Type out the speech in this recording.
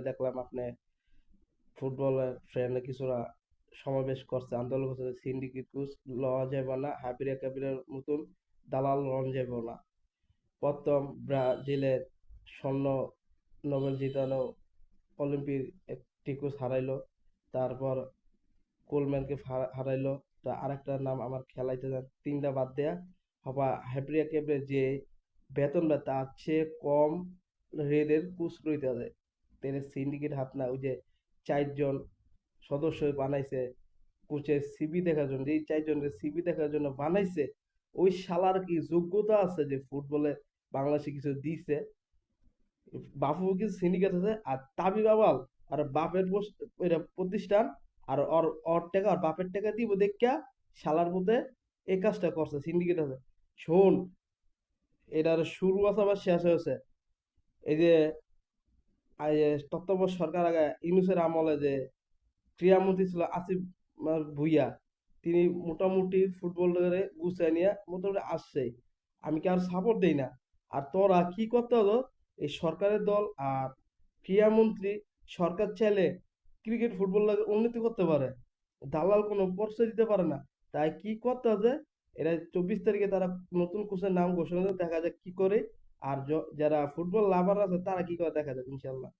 দেখলাম আপনি ফুটবলের ফ্রেন্ডে কিছুরা সমাবেশ করছে, আন্দোলন করছে, সিন্ডিকেট কোচ লওয়া যাবে না, হাবিরা কাবিরের মতন দালাল লন যাবে না। প্রথম ব্রাজিলের স্বর্ণ নোবেল জিতানো অলিম্পিক একটি কোচ হারাইলো, তারপর কোলম্যানকে হারাইলো, তা আরেকটা নাম আমার খেলাইতে যান, তিনটা বাদ দেয়া হবা হ্যাব্রিয়া কেবরে যে বেতন বা তার চেয়ে কম রেদের কোচ রইতে যায়। তেরে সিন্ডিকেট হাত না, ওই যে 4 জন সদস্য বানাইছে কোচের সিবি দেখার জন্য, এই 4 জনের সিবি দেখার জন্য বানাইছে, ওই শালার কি যোগ্যতা আছে যে ফুটবলে বাংলাদেশে কিছু দিছে? বাফু কিছু সিন্ডিকেট আছে, আর তাবি বাবাল আর বাপের ওইটা প্রতিষ্ঠান, আর ওর ওর টাকা আর বাপের টাকা দিব দেখা শালার মধ্যে এই কাজটা করছে, সিন্ডিকেট আছে। শোন, এটার শুরু আছে আবার শেষ হয়েছে। এই যে তত্ত্বাবধায়ক সরকার আগে ইউনূসের আমলে যে ক্রীড়ামন্ত্রী ছিল আসিফ ভুইয়া, তিনি মোটামুটি ফুটবলের গুছিয়ে নিয়ে মোটামুটি আসছে। আমি কি আর সাপোর্ট দেই না? আর তোরা কি করতে হতো? এই সরকারের দল আর ক্রীড়ামন্ত্রী, সরকার চাইলে ক্রিকেট ফুটবল উন্নতি করতে পারে, দালাল কোনো পরিচয় দিতে পারে না। তাই কি করতে হবে? এরা 24 তারিখে তারা নতুন কোচের নাম ঘোষণা করে, দেখা যাক কি করে। আর যারা ফুটবল লাভার আছে তারা কি করে দেখা যাক, ইনশাল্লাহ।